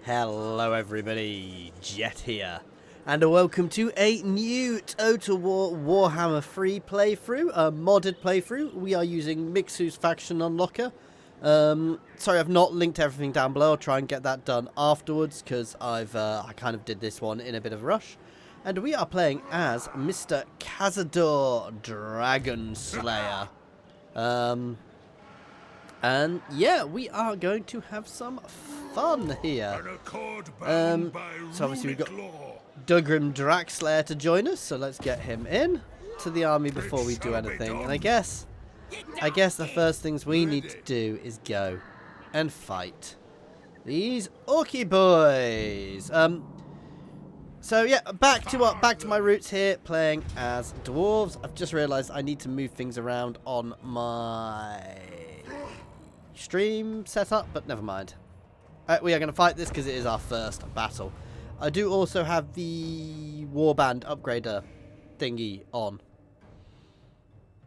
Hello everybody, Jet here, and welcome to a new Total War Warhammer free playthrough, a modded playthrough. We are using Mixu's faction unlocker. Sorry I've not linked everything down below. I'll try and get that done afterwards because I kind of did this one in a bit of a rush. And we are playing as Mr. KAZADOR DRAGONSLAYER. And yeah, we are going to have some fun here. So obviously we've got Dugrim Draxlayer to join us, so let's get him in to the army before we do anything. And I guess the first things we need to do is go and fight these Orky boys. So yeah, back to my roots here, playing as dwarves. I've just realised I need to move things around on my stream setup, but never mind. We are going to fight this because it is our first battle. I do also have the warband upgrader thingy on.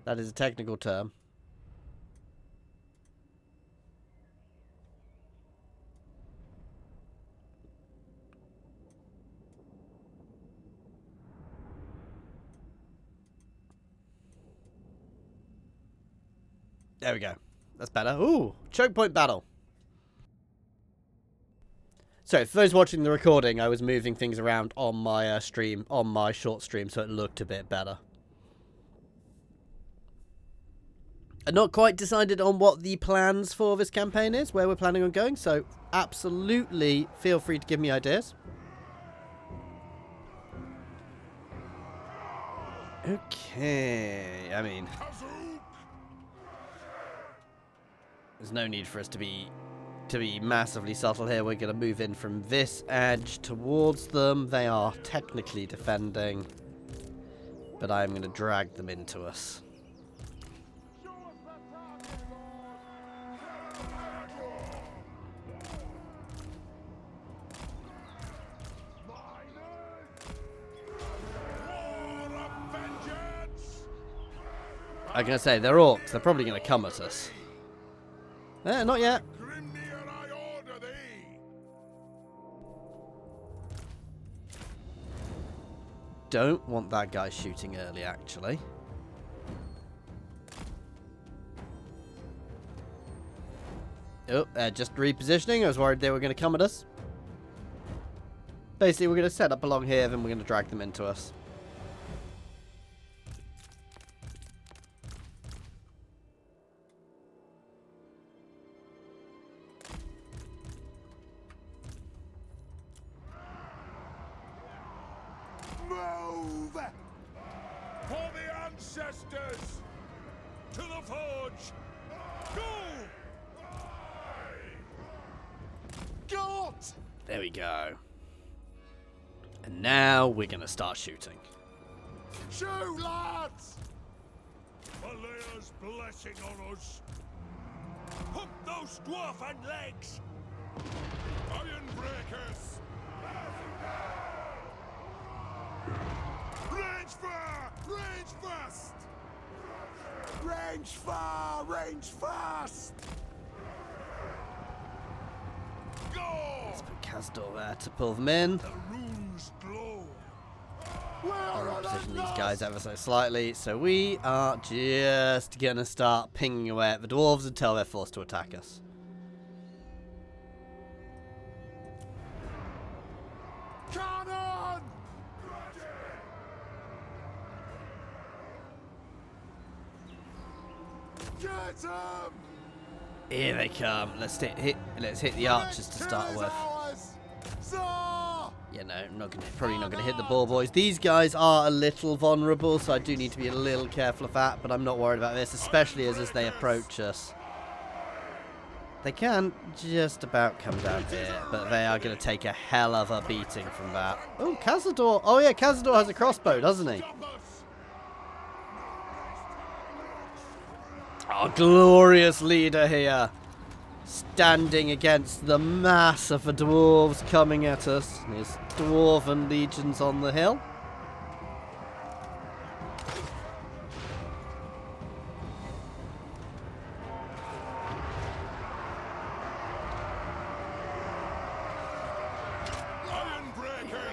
That is a technical term. There we go. That's better. Ooh, choke point battle. So, for those watching the recording, I was moving things around on my stream, on my short stream, so it looked a bit better. I'm not quite decided on what the plans for this campaign is, where we're planning on going, so absolutely feel free to give me ideas. Okay, I mean, there's no need for us to be massively subtle here. We're going to move in from this edge towards them. They are technically defending, but I'm going to drag them into us. I'm going to say, they're orcs. They're probably going to come at us. Not yet. Don't want that guy shooting early, actually. Oh, just repositioning. I was worried they were going to come at us. Basically, we're going to set up along here, then we're going to drag them into us. For the ancestors! To the forge! Go! Got! There we go. And now we're going to start shooting. Shoot, lads! Valaya's blessing on us. Hook those dwarfen legs! Iron breakers! Range fire! Range fast! Range fire! Range fast! Go! Let's put KAZADOR there to pull them in. The runes glow. I'll position these guys ever so slightly. So we are just going to start pinging away at the dwarves until they're forced to attack us. Cannon! Get him! Here they come. Let's hit the archers to start with. Yeah, no, probably not gonna hit the ball boys. These guys are a little vulnerable, so I do need to be a little careful of that. But I'm not worried about this, especially as they approach us. They can just about come down here, but they are going to take a hell of a beating from that. Oh, KAZADOR. Oh yeah, KAZADOR has a crossbow, doesn't he? Our glorious leader here, standing against the mass of the dwarves coming at us. His dwarven legions on the hill.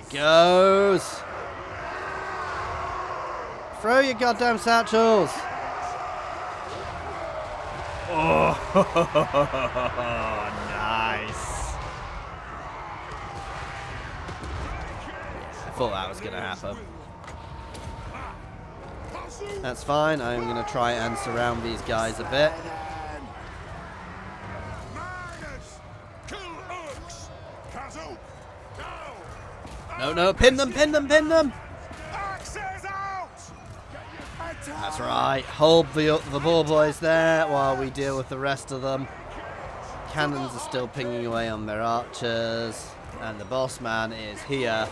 it goes. Throw your goddamn satchels. Oh, nice. I thought that was going to happen. That's fine. I'm going to try and surround these guys a bit. No, pin them, pin them, pin them. That's right. Hold the ball boys there while we deal with the rest of them. Cannons are still pinging away on their archers. And the boss man is here,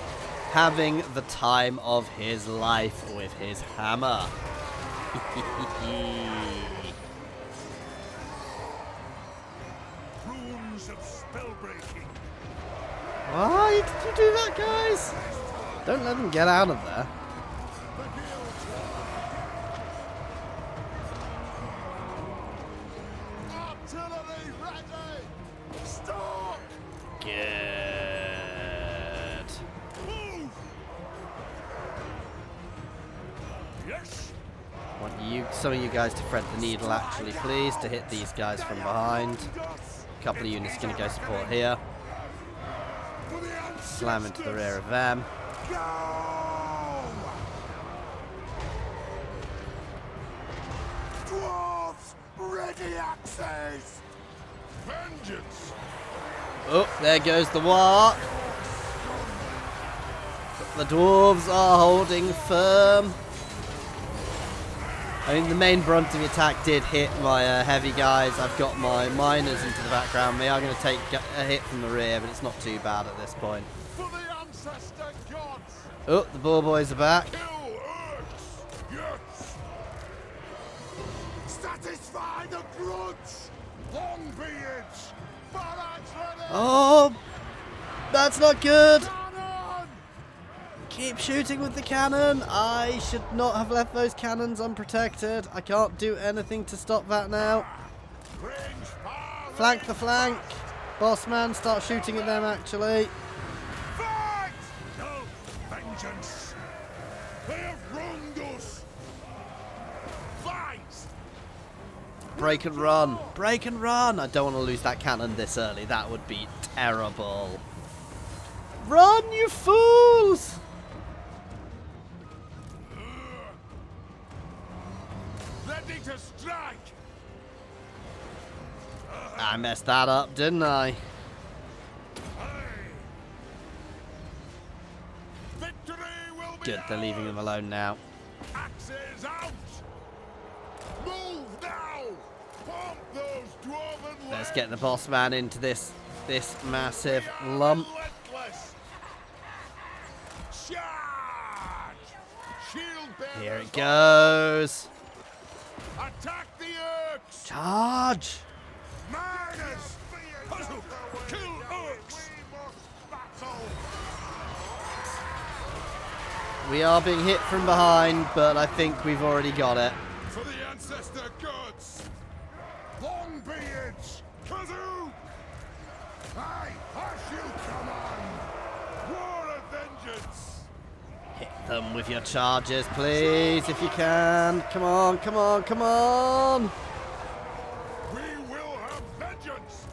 having the time of his life with his hammer. Runes of spellbreaking. Why did you do that, guys? Don't let them get out of there. Artillery ready. Stop. Good. Move. Yes. I want some of you guys to thread the needle, actually, please, to hit these guys from behind. A couple of units going to go support here. Slam into the rear of them. Go. Dwarves, ready axes. Vengeance. Oh, there goes the war. The dwarves are holding firm. I mean, the main brunt of the attack did hit my heavy guys. I've got my miners into the background. They are going to take a hit from the rear, but it's not too bad at this point. For the ancestor gods. Oh, the ball boys are back. Kill Urks. Yes. Satisfy the grudge. Long beards. Barracks ready. Oh, that's not good. Cannon. Keep shooting with the cannon. I should not have left those cannons unprotected. I can't do anything to stop that now. Range fire. Flank the flank. Boss man, start shooting at them, actually. Fight. No vengeance. They have wronged us. Fight. Break and run. Break and run. I don't want to lose that cannon this early. That would be terrible. Run, you fools! Ready to strike. I messed that up, didn't I? Victory will be Good, they're leaving them alone now. Axes out. Move now. Pump those dwarven Let's get the boss man into this massive lump. Relentless. Charge. Shield bearers. Here it goes. Attack the Urks. Charge! Miners. Kill Urks. We are being hit from behind, but I think we've already got it. For the ancestor gods. Longbeards. Kazoo. Aye, hush you, come on. War of vengeance. Hit them with your charges, please, if you can. Come on, come on, come on! We will have vengeance.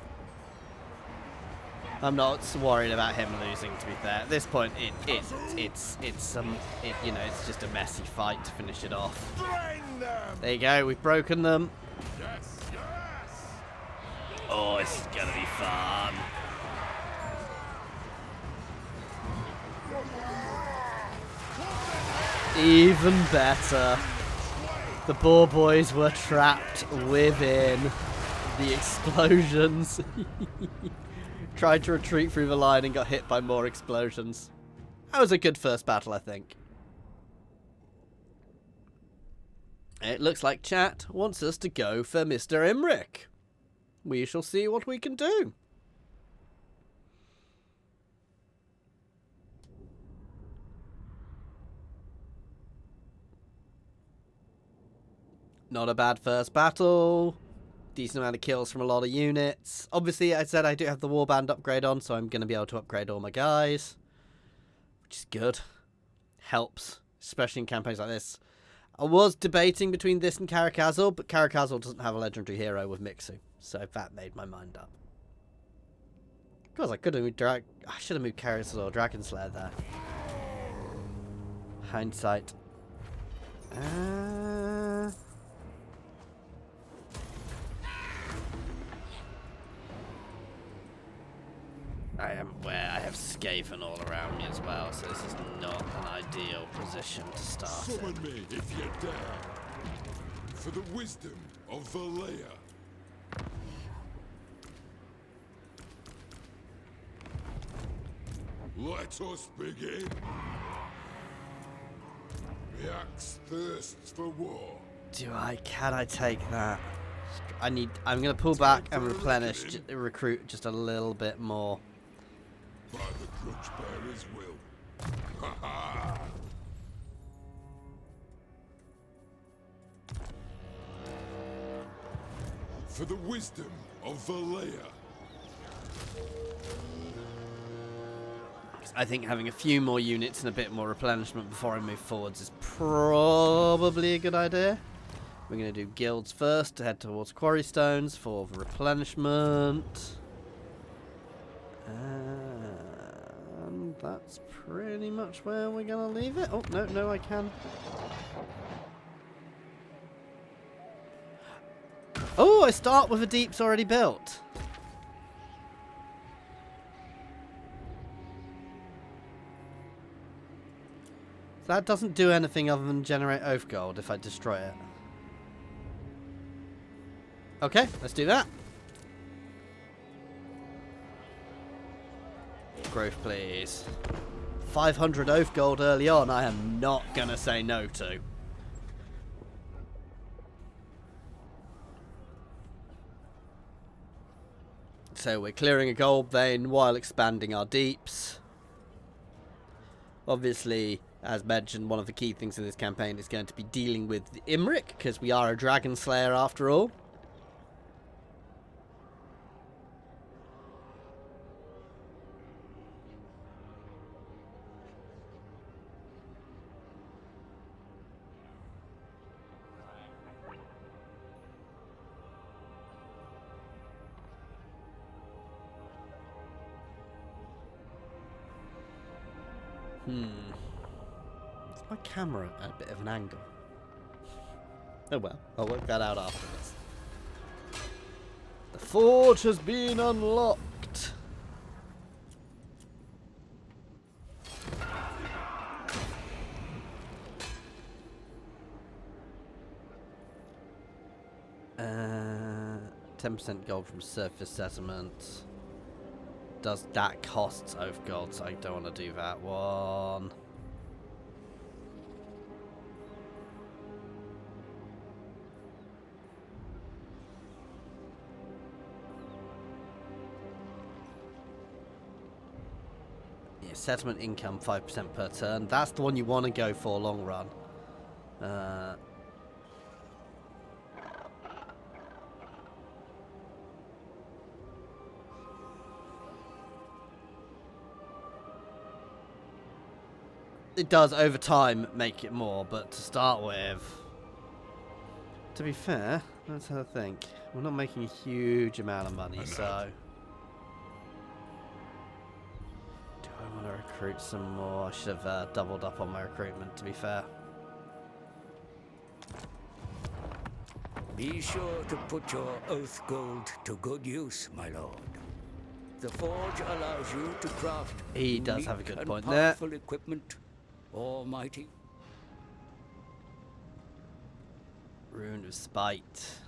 I'm not worried about him losing, to be fair. At this point, it's just a messy fight to finish it off. Drain them. There you go, we've broken them. Yes, yes. Oh, this is gonna be fun. Even better. The boar boys were trapped within the explosions. Tried to retreat through the line and got hit by more explosions. That was a good first battle, I think. It looks like chat wants us to go for Mr. Imric. We shall see what we can do. Not a bad first battle. Decent amount of kills from a lot of units. Obviously, I said I do have the warband upgrade on, so I'm going to be able to upgrade all my guys. which is good. Helps, especially in campaigns like this. I was debating between this and KARAK AZUL, but KARAK AZUL doesn't have a legendary hero with Mixu, so that made my mind up. Of course, I could have moved I should have moved KARAK AZUL Dragonslayer there. Hindsight. I am aware I have Skaven all around me as well, so this is not an ideal position to start Summon in. me if you dare. For the wisdom of Valea. Let us begin. The axe thirsts for war. Can I take that? I'm gonna pull back and replenish, recruit just a little bit more. By the Grudge Bearer's will. Ha ha! For the wisdom of Valea. I think having a few more units and a bit more replenishment before I move forwards is probably a good idea. We're going to do guilds first to head towards quarry stones for the replenishment. And that's pretty much where we're going to leave it. Oh, no, I can. Oh, I start with a deeps already built. That doesn't do anything other than generate oath gold if I destroy it. Okay, let's do that. Growth, please. 500 oath gold early on, I am not gonna say no to. So we're clearing a gold vein while expanding our deeps. Obviously, as mentioned, one of the key things in this campaign is going to be dealing with the Imric, because we are a Dragon Slayer after all. Is my camera at a bit of an angle? Oh well, I'll work that out after this. The forge has been unlocked. Uh, 10% gold from surface settlement. Does that cost oath gold? So I don't want to do that one. Yeah, settlement income 5% per turn. That's the one you want to go for long run. It does over time make it more, but to start with, to be fair, let's have a think. We're not making a huge amount of money, so do I want to recruit some more? I should have doubled up on my recruitment, to be fair. Be sure to put your oath gold to good use, my lord. The forge allows you to craft He does have a unique good and point there. powerful equipment. Almighty. Rune of Spite.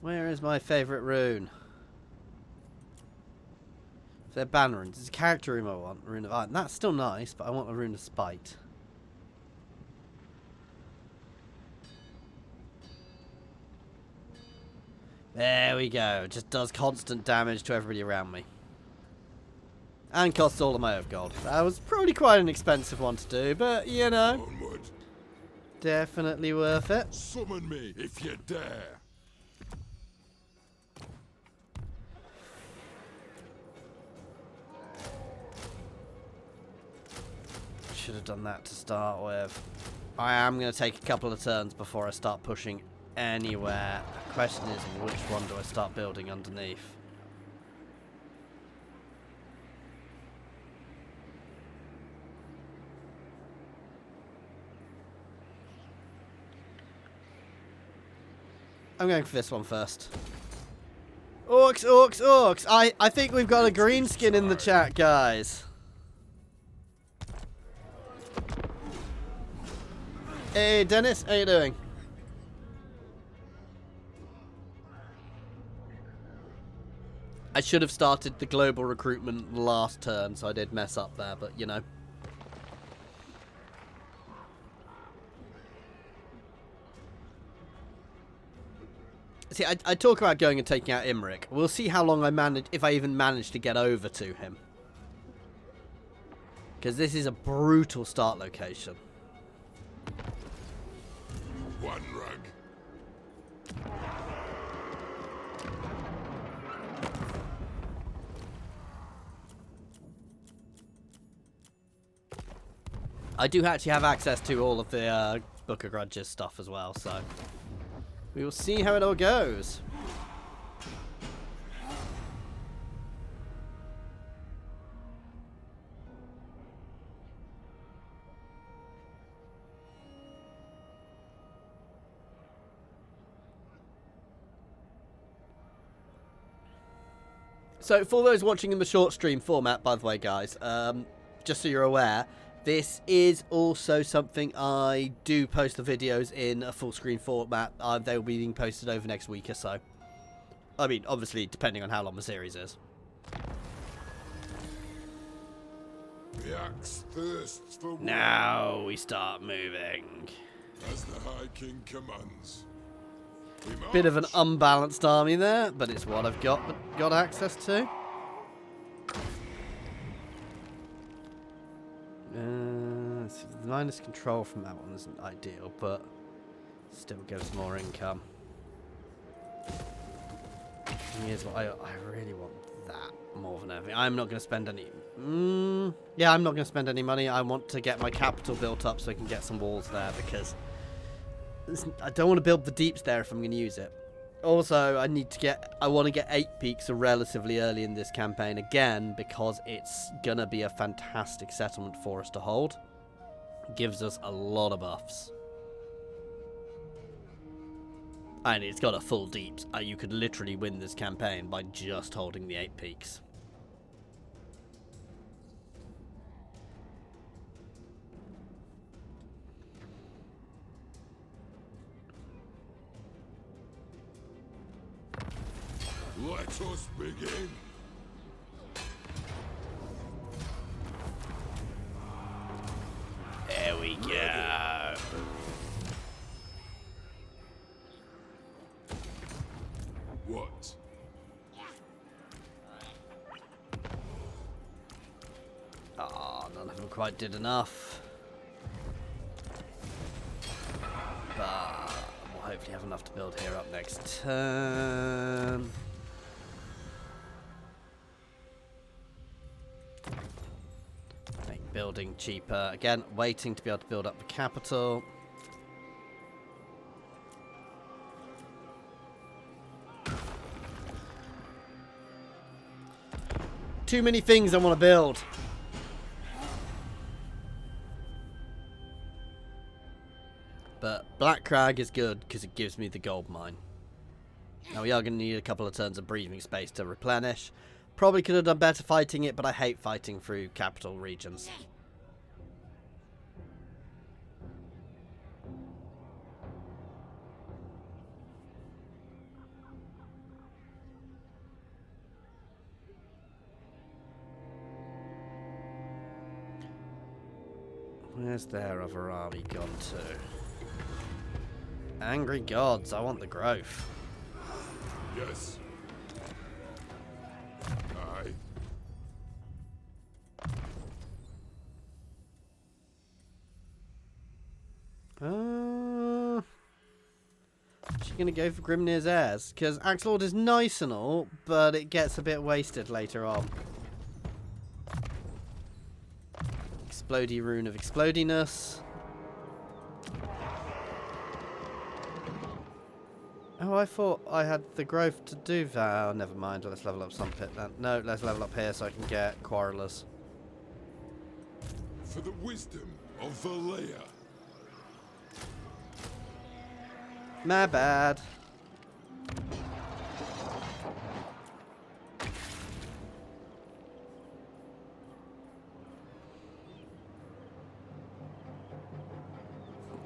Where is my favourite rune? If they're ban runes, it's a character rune I want. Rune of Iron. That's still nice, but I want a Rune of Spite. There we go. It just does constant damage to everybody around me. And costs all of my oath gold. That was probably quite an expensive one to do, but you know. Onward. Definitely worth it. Summon me if you dare. Should have done that to start with. I am going to take a couple of turns before I start pushing anywhere. The question is, which one do I start building underneath? I'm going for this one first. Orcs, orcs, orcs! I think we've got a green skin in the chat, guys. Hey, Dennis, how you doing? I should have started the global recruitment last turn, so I did mess up there, but you know. See, I talk about going and taking out Imric. We'll see how long I manage, if I even manage to get over to him. Because this is a brutal start location. One rug. I do actually have access to all of the Book of Grudges stuff as well, so we will see how it all goes. So, for those watching in the short stream format, by the way, guys, just so you're aware, this is also something I do post the videos in a full screen format. They will be being posted over next week or so. I mean, obviously, depending on how long the series is. The axe thirsts for war. Now we start moving. As the High King commands. Bit of an unbalanced army there, but it's what I've got access to. The minus control from that one isn't ideal, but still gives more income. Here's what I really want that more than anything. I'm not going to spend any. Yeah, I'm not going to spend any money. I want to get my capital built up so I can get some walls there, because I don't want to build the deeps there if I'm going to use it. Also, I want to get 8 peaks relatively early in this campaign again, because it's going to be a fantastic settlement for us to hold. It gives us a lot of buffs. And it's got a full deeps. You could literally win this campaign by just holding the 8 peaks. Let us begin. There we go. What? None of them quite did enough. But we'll hopefully have enough to build here up next turn. Make building cheaper. Again, waiting to be able to build up the capital. Too many things I want to build. But Black Crag is good because it gives me the gold mine. Now we are going to need a couple of turns of breathing space to replenish. Probably could have done better fighting it, but I hate fighting through capital regions. Where's their other army gone to? Angry gods, I want the growth. Yes. Aye. going to go for Grimnir's Heirs, because Axe Lord is nice and all, but it gets a bit wasted later on. Explodey Rune of Explodiness. Oh, I thought I had the growth to do that. Oh, never mind. Let's level up some pit then. No, let's level up here so I can get Quarrelers. For the wisdom of Valea. My bad.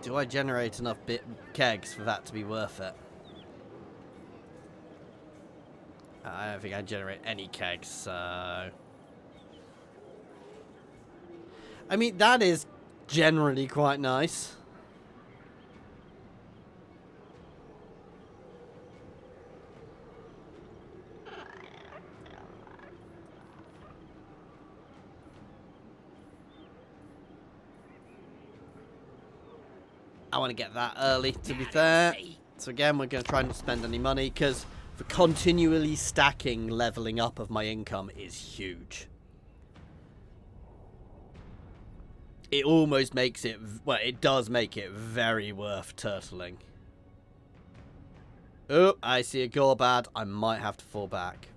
Do I generate enough kegs for that to be worth it? I don't think I generate any kegs, so... I mean, that is generally quite nice. I want to get that early, to be fair. So again, we're going to try not to spend any money, because the continually stacking leveling up of my income is huge. It almost makes it, well, it does make it very worth turtling. Oh, I see a Gorbad. I might have to fall back.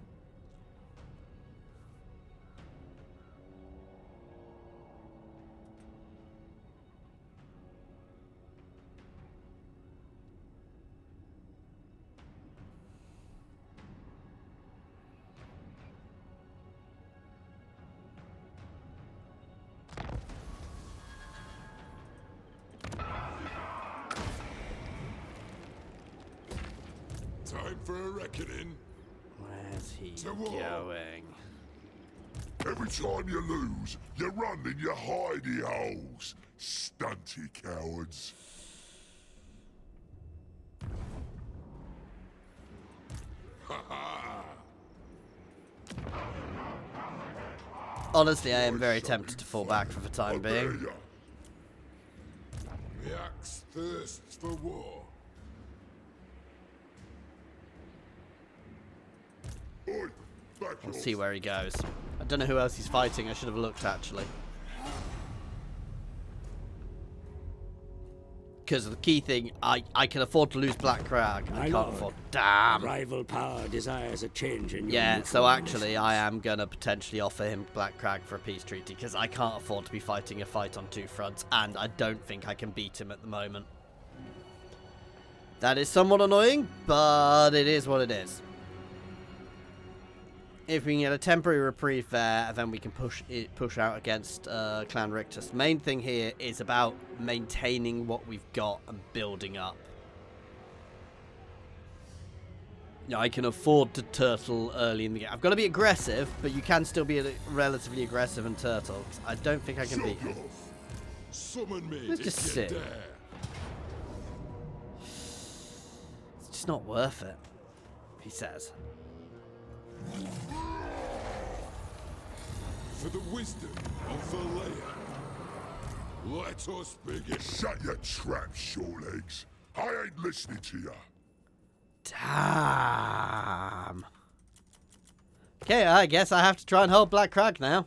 Time for a reckoning. Where's he To war. going? Every time you lose, you run in your hidey holes. Stunty cowards. Ha ha! Honestly, I am very tempted to fall back for the time being. The axe thirsts for war. Oi, back Let's off. see where he goes. I don't know who else he's fighting. I should have looked, actually. Because the key thing, I can afford to lose Black Crag. I can't afford... Damn! Rival power desires a change in your Yeah, neutral so actually relations. I am going to potentially offer him Black Crag for a peace treaty, because I can't afford to be fighting a fight on two fronts, and I don't think I can beat him at the moment. That is somewhat annoying, but it is what it is. If we can get a temporary reprieve there, then we can push out against Clan Rictus. The main thing here is about maintaining what we've got and building up. Yeah, I can afford to turtle early in the game. I've got to be aggressive, but you can still be relatively aggressive and turtle. I don't think I can beat him. Summon me. Let's just if you sit. dare. It's just not worth it, he says. For the wisdom of Valea. Let us begin. Shut your trap, shortlegs. I ain't listening to you. Damn. Okay, I guess I have to try and hold Black Crag now.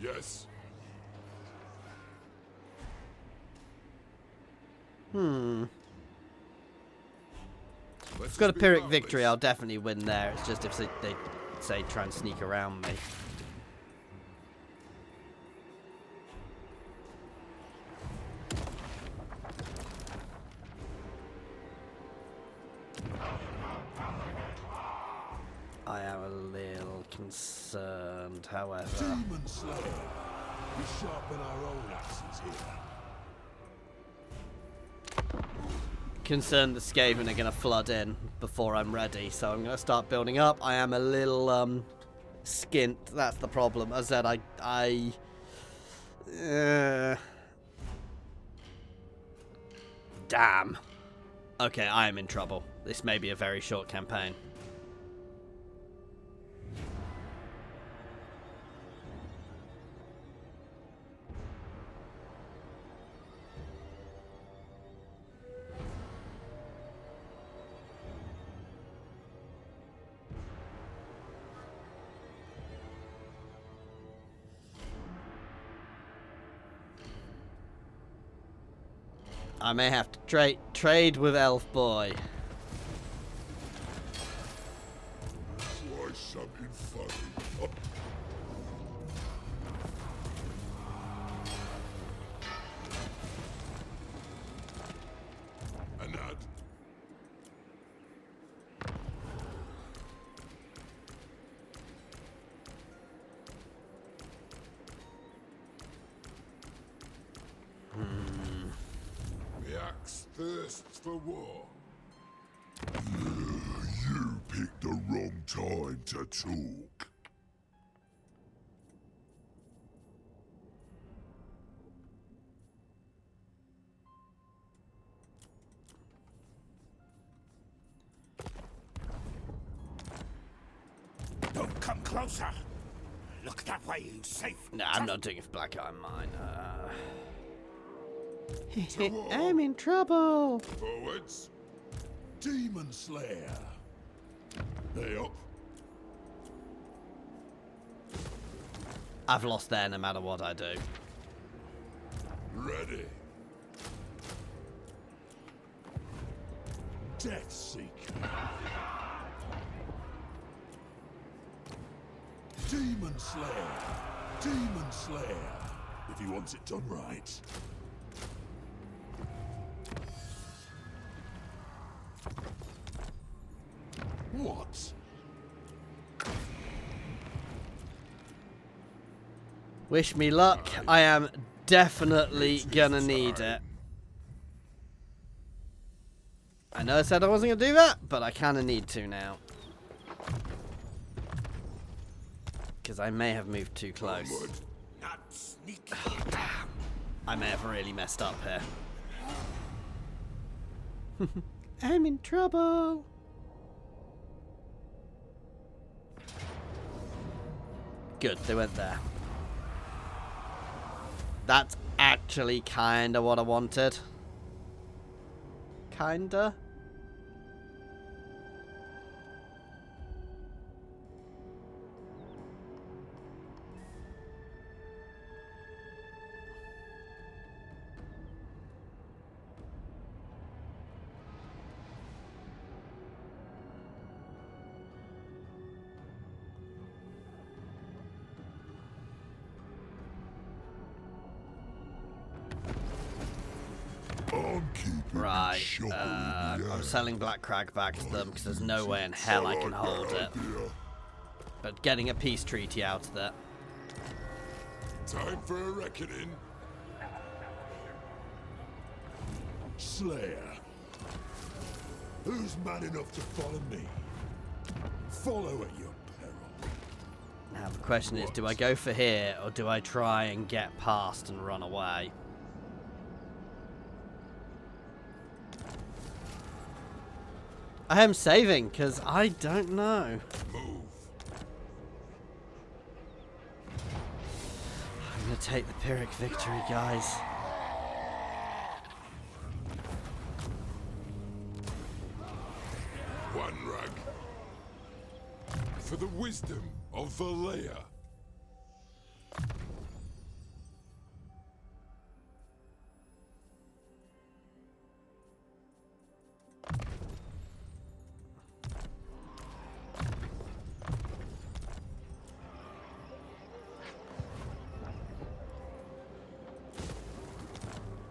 Yes. If I've got a Pyrrhic victory, I'll definitely win there. It's just if they say try and sneak around me. I am a little concerned, however. Demon Slayer. We sharpen our own axes here. Concerned the Skaven are going to flood in before I'm ready, so I'm going to start building up. I am a little skint. That's the problem. As I said, damn. Okay, I am in trouble. This may be a very short campaign. I may have to trade with Elf Boy. Try something funny. And that. The axe thirsts for war. You picked the wrong time to talk. Don't come closer. Look that way, you safe. No, I'm not doing it for Black Eye Mine. I'm in trouble. Forwards. Demon Slayer. They up. I've lost there no matter what I do. Ready. Death Seeker. Demon Slayer. Demon Slayer. If he wants it done right. What? Wish me luck. I am definitely gonna need it. I know I said I wasn't gonna do that, but I kinda need to now. Because I may have moved too close. Not sneaky. Damn. I may have really messed up here. I'm in trouble. Good, they went there. That's actually kinda what I wanted. Kinda. I'm keeping Right, shot I'm selling Black Crag back to them because there's no way in hell I can hold it. But getting a peace treaty out of it. Time for a reckoning. Slayer. Who's man enough to follow me? Follow at your peril. Now the question is, do I go for here or do I try and get past and run away? I am saving because I don't know. Move. I'm gonna take the Pyrrhic victory, guys. One rag. For the wisdom of Valea.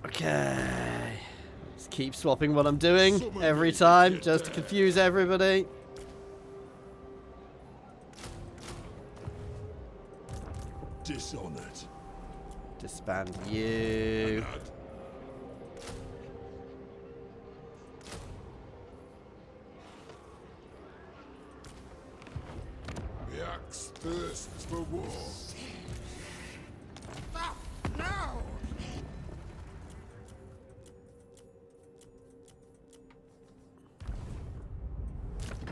Okay. Just keep swapping what I'm doing every time just to confuse everybody. Dishonored. Disband you. The axe thirsts for war. No!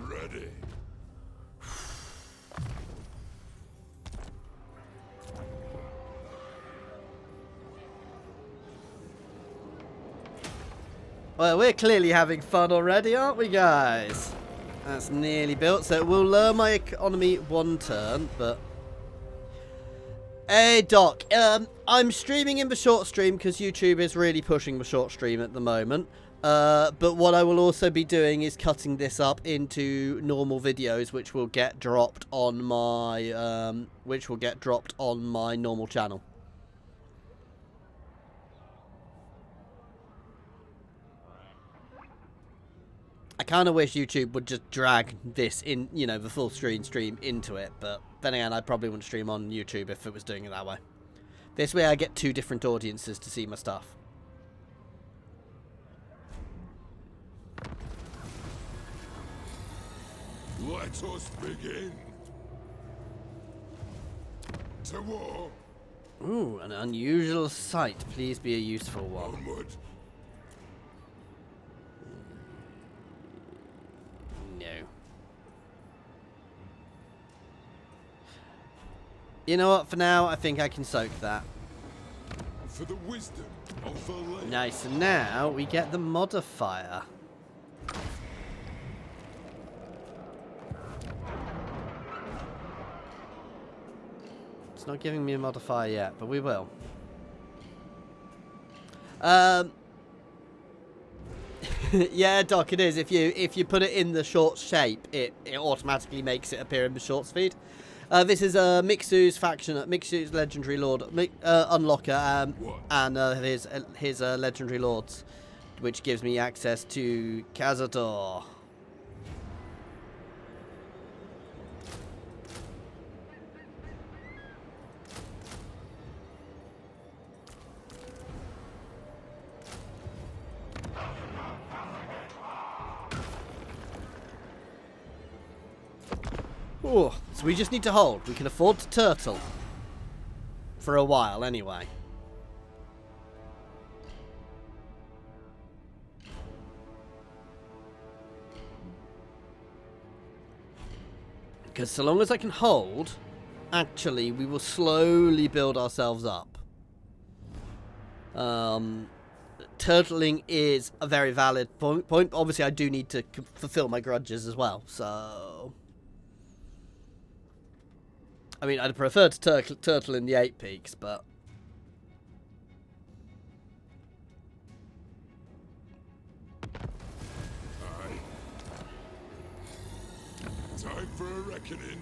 Ready. Well, we're clearly having fun already, aren't we, guys? That's nearly built, so it will lower my economy 1 turn, but Hey Doc, I'm streaming in the short stream because YouTube is really pushing the short stream at the moment. But what I will also be doing is cutting this up into normal videos, which will get dropped on my normal channel. I kind of wish YouTube would just drag this in, you know, the full stream into it, but then again, I probably wouldn't stream on YouTube if it was doing it that way. This way I get 2 different audiences to see my stuff. Let us begin. To war. Ooh, an unusual sight. Please be a useful one. Onward. No. You know what? For now, I think I can soak that. For the wisdom of the land. Nice. And now we get the modifier. It's not giving me a modifier yet, but we will. Yeah, Doc, it is. If you put it in the short shape, it automatically makes it appear in the short speed. This is Mixu's faction, Mixu's legendary lord unlocker, and his legendary lords, which gives me access to KAZADOR. Ooh, so we just need to hold. We can afford to turtle. For a while, anyway. Because so long as I can hold, actually, we will slowly build ourselves up. Turtling is a very valid point. Obviously, I do need to fulfill my grudges as well, so... I mean, I'd prefer to turtle in the 8 peaks, but... Aye. Time for a reckoning.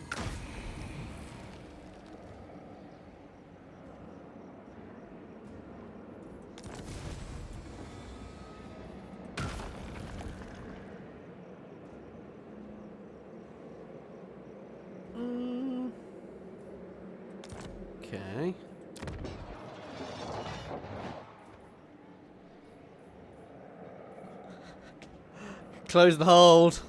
Okay. Close the hold.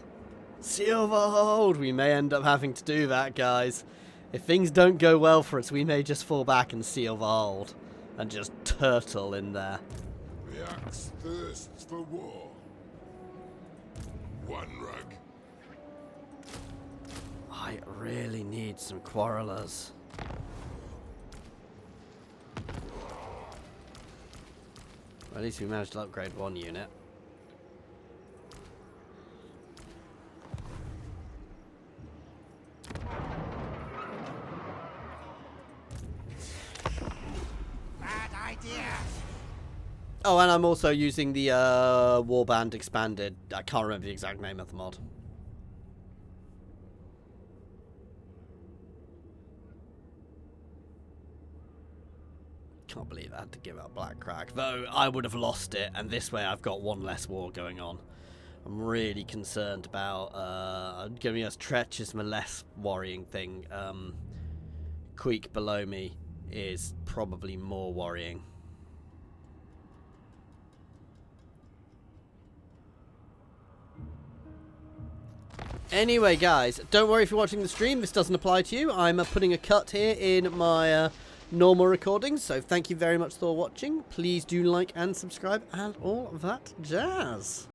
Seal the hold. We may end up having to do that, guys. If things don't go well for us, we may just fall back and seal the hold. And just turtle in there. The axe thirsts for war. One rug. I really need some quarrelers. Well, at least we managed to upgrade 1 unit. Bad idea. Oh, and I'm also using the Warband Expanded. I can't remember the exact name of the mod. Can't believe I had to give up Black Crack. Though I would have lost it, and this way I've got 1 less war going on. I'm really concerned about giving us Tzeentch is my less worrying thing. Queek below me is probably more worrying. Anyway, guys, don't worry if you're watching the stream. This doesn't apply to you. I'm putting a cut here in my normal recordings, so thank you very much for watching. Please do like and subscribe and all that jazz.